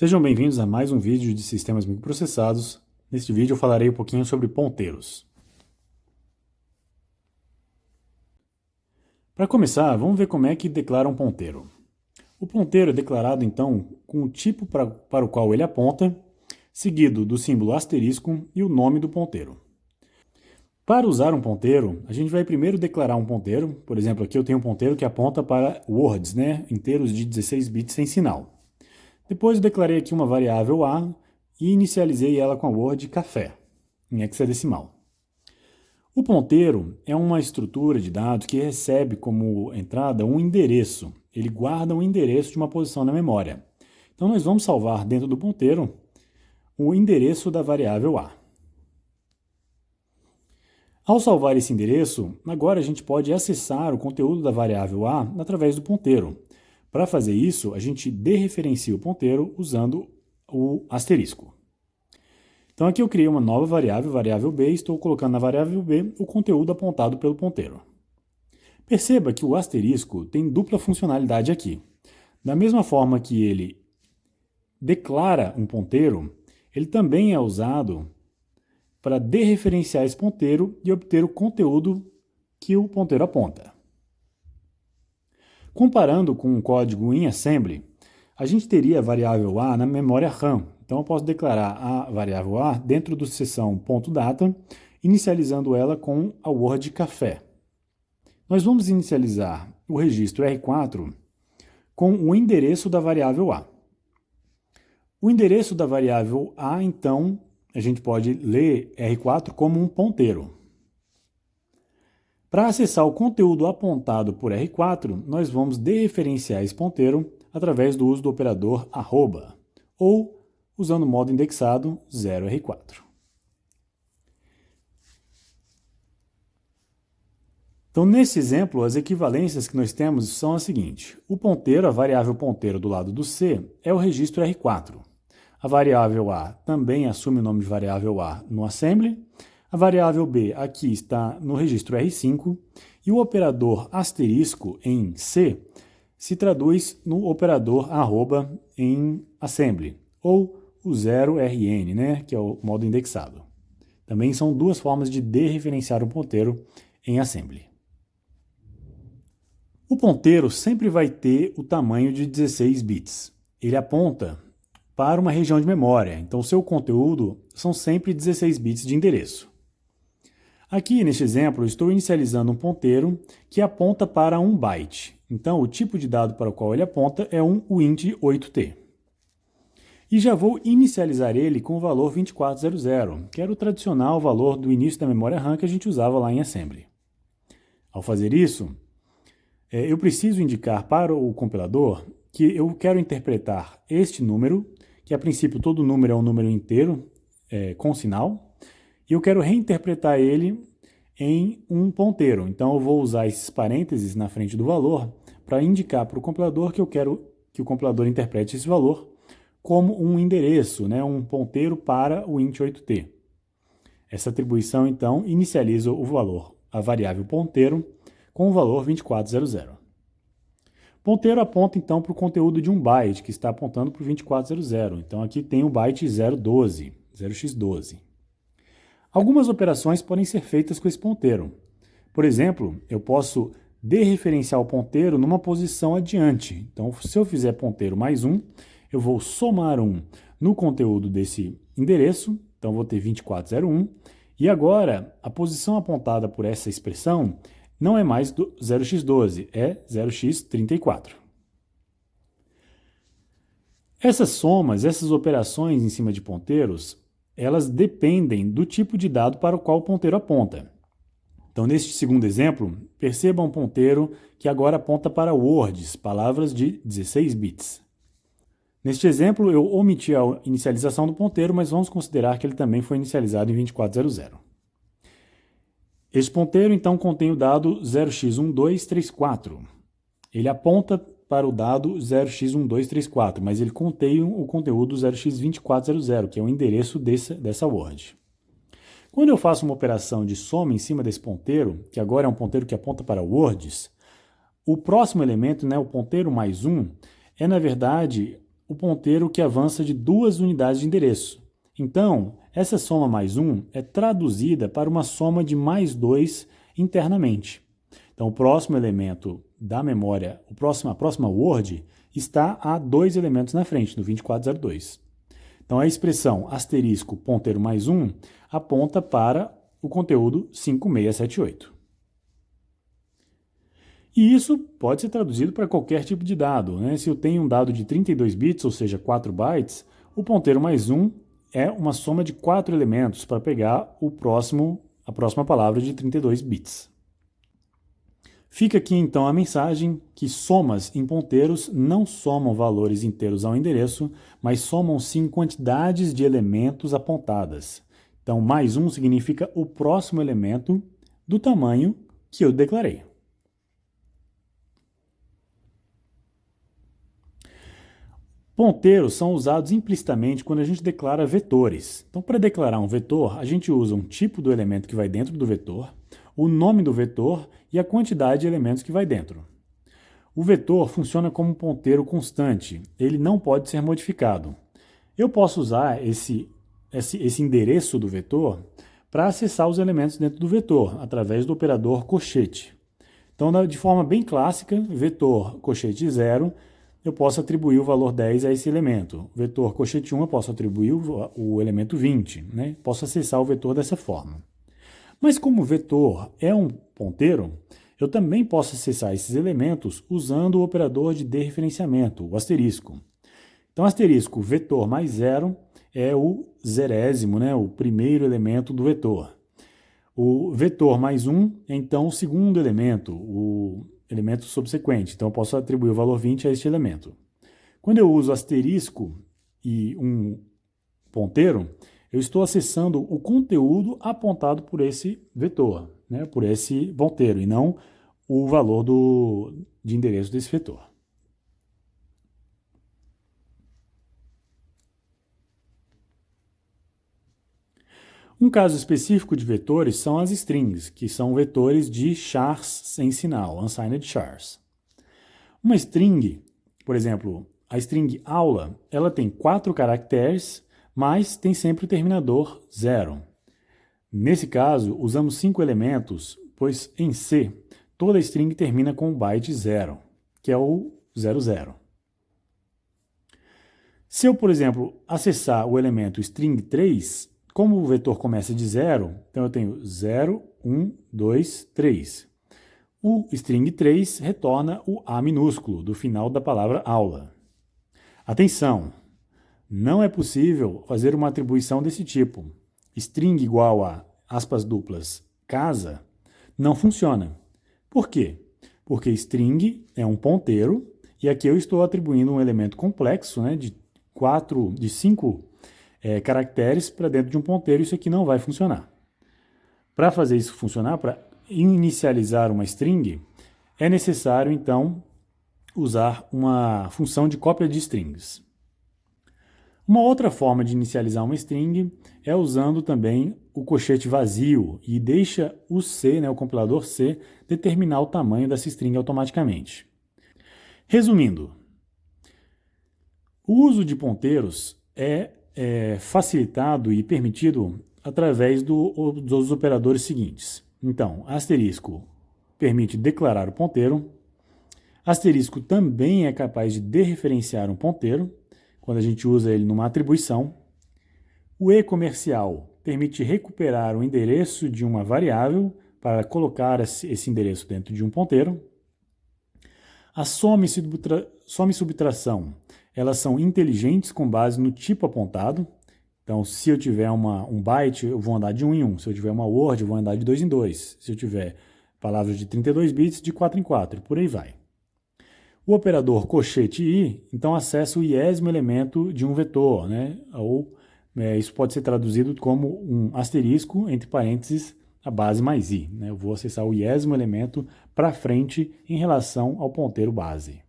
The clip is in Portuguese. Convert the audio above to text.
Sejam bem-vindos a mais um vídeo de sistemas microprocessados. Neste vídeo eu falarei um pouquinho sobre ponteiros. Para começar, vamos ver como é que declara um ponteiro. O ponteiro é declarado, então, com o tipo para o qual ele aponta, seguido do símbolo asterisco e o nome do ponteiro. Para usar um ponteiro, a gente vai primeiro declarar um ponteiro. Por exemplo, aqui eu tenho um ponteiro que aponta para words, inteiros de 16 bits sem sinal. Depois eu declarei aqui uma variável A e inicializei ela com a word café, em hexadecimal. O ponteiro é uma estrutura de dados que recebe como entrada um endereço. Ele guarda um endereço de uma posição na memória. Então nós vamos salvar dentro do ponteiro o endereço da variável A. Ao salvar esse endereço, agora a gente pode acessar o conteúdo da variável A através do ponteiro. Para fazer isso, a gente dereferencia o ponteiro usando o asterisco. Então aqui eu criei uma nova variável B, e estou colocando na variável B o conteúdo apontado pelo ponteiro. Perceba que o asterisco tem dupla funcionalidade aqui. Da mesma forma que ele declara um ponteiro, ele também é usado para dereferenciar esse ponteiro e obter o conteúdo que o ponteiro aponta. Comparando com o código em assembly, a gente teria a variável A na memória RAM. Então eu posso declarar a variável A dentro do seção .data, inicializando ela com a word café. Nós vamos inicializar o registro R4 com o endereço da variável A. O endereço da variável A, então, a gente pode ler R4 como um ponteiro. Para acessar o conteúdo apontado por R4, nós vamos dereferenciar esse ponteiro através do uso do operador arroba, ou usando o modo indexado 0R4. Então, nesse exemplo, as equivalências que nós temos são as seguintes. O ponteiro, a variável ponteiro do lado do C, é o registro R4. A variável A também assume o nome de variável A no assembly. A variável B aqui está no registro R5 e o operador asterisco em C se traduz no operador arroba em assembly, ou o 0RN, que é o modo indexado. Também são duas formas de dereferenciar um ponteiro em assembly. O ponteiro sempre vai ter o tamanho de 16 bits. Ele aponta para uma região de memória, então o seu conteúdo são sempre 16 bits de endereço. Aqui, neste exemplo, eu estou inicializando um ponteiro que aponta para 1 byte. Então, o tipo de dado para o qual ele aponta é um uint 8t. E já vou inicializar ele com o valor 2400, que era o tradicional valor do início da memória RAM que a gente usava lá em assembly. Ao fazer isso, eu preciso indicar para o compilador que eu quero interpretar este número, que a princípio todo número é um número inteiro, com sinal, e eu quero reinterpretar ele em um ponteiro. Então eu vou usar esses parênteses na frente do valor para indicar para o compilador que eu quero que o compilador interprete esse valor como um endereço, um ponteiro para o int8t. Essa atribuição, então, inicializa o valor, a variável ponteiro, com o valor 2400. Ponteiro aponta, então, para o conteúdo de 1 byte, que está apontando para o 2400. Então aqui tem o byte 012, 0x12. Algumas operações podem ser feitas com esse ponteiro. Por exemplo, eu posso dereferenciar o ponteiro numa posição adiante. Então, se eu fizer ponteiro mais 1, eu vou somar 1 no conteúdo desse endereço, então vou ter 2401, e agora a posição apontada por essa expressão não é mais 0x12, é 0x34. Essas somas, essas operações em cima de ponteiros, elas dependem do tipo de dado para o qual o ponteiro aponta. Então, neste segundo exemplo, perceba um ponteiro que agora aponta para words, palavras de 16 bits. Neste exemplo, eu omiti a inicialização do ponteiro, mas vamos considerar que ele também foi inicializado em 2400. Este ponteiro, então, contém o dado 0x1234. Ele aponta para o dado 0x1234, mas ele contém o conteúdo 0x2400, que é o endereço dessa word. Quando eu faço uma operação de soma em cima desse ponteiro, que agora é um ponteiro que aponta para words, o próximo elemento, o ponteiro mais 1, é, na verdade, o ponteiro que avança de 2 unidades de endereço. Então, essa soma mais 1 é traduzida para uma soma de mais 2 internamente. Então, o próximo elemento da memória, a próxima word, está a 2 elementos na frente, do 2402. Então, a expressão asterisco ponteiro mais 1 aponta para o conteúdo 5678. E isso pode ser traduzido para qualquer tipo de dado, né? Se eu tenho um dado de 32 bits, ou seja, 4 bytes, o ponteiro mais 1 é uma soma de 4 elementos para pegar a próxima palavra de 32 bits. Fica aqui então a mensagem que somas em ponteiros não somam valores inteiros ao endereço, mas somam sim quantidades de elementos apontadas. Então, mais 1 significa o próximo elemento do tamanho que eu declarei. Ponteiros são usados implicitamente quando a gente declara vetores. Então, para declarar um vetor, a gente usa um tipo do elemento que vai dentro do vetor, o nome do vetor e a quantidade de elementos que vai dentro. O vetor funciona como um ponteiro constante, ele não pode ser modificado. Eu posso usar esse endereço do vetor para acessar os elementos dentro do vetor, através do operador cochete. Então, de forma bem clássica, vetor cochete 0, eu posso atribuir o valor 10 a esse elemento. Vetor cochete 1, eu posso atribuir o elemento 20. Né? Posso acessar o vetor dessa forma. Mas como o vetor é um ponteiro, eu também posso acessar esses elementos usando o operador de dereferenciamento, o asterisco. Então, asterisco vetor mais 0 é o zerésimo, né? O primeiro elemento do vetor. O vetor mais 1 é então o segundo elemento, o elemento subsequente. Então, eu posso atribuir o valor 20 a este elemento. Quando eu uso asterisco e um ponteiro, eu estou acessando o conteúdo apontado por esse vetor, né, por esse ponteiro, e não o valor de endereço desse vetor. Um caso específico de vetores são as strings, que são vetores de chars sem sinal, unsigned chars. Uma string, por exemplo, a string aula, ela tem 4 caracteres, mas tem sempre o terminador 0. Nesse caso, usamos 5 elementos, pois em C, toda string termina com o byte 0, que é o 00. Se eu, por exemplo, acessar o elemento string 3, como o vetor começa de 0, então eu tenho 0, 1, 2, 3. O string 3 retorna o A minúsculo do final da palavra aula. Atenção! Não é possível fazer uma atribuição desse tipo. String igual a, aspas duplas, casa, não funciona. Por quê? Porque string é um ponteiro e aqui eu estou atribuindo um elemento complexo, né, de 5 caracteres para dentro de um ponteiro, isso aqui não vai funcionar. Para fazer isso funcionar, para inicializar uma string, é necessário, então, usar uma função de cópia de strings. Uma outra forma de inicializar uma string é usando também o colchete vazio e deixa o C, né, o compilador C, determinar o tamanho dessa string automaticamente. Resumindo, o uso de ponteiros é facilitado e permitido através dos operadores seguintes. Então, asterisco permite declarar o ponteiro, asterisco também é capaz de dereferenciar um ponteiro, quando a gente usa ele numa atribuição. O e-comercial permite recuperar o endereço de uma variável para colocar esse endereço dentro de um ponteiro. A soma e subtração, elas são inteligentes com base no tipo apontado. Então, se eu tiver um byte, eu vou andar de 1 em 1. Se eu tiver uma word, eu vou andar de 2 em 2. Se eu tiver palavras de 32 bits, de 4 em 4, por aí vai. O operador cochete i, então, acessa o iésimo elemento de um vetor, né? Ou isso pode ser traduzido como um asterisco, entre parênteses, a base mais i. Né? Eu vou acessar o iésimo elemento para frente em relação ao ponteiro base.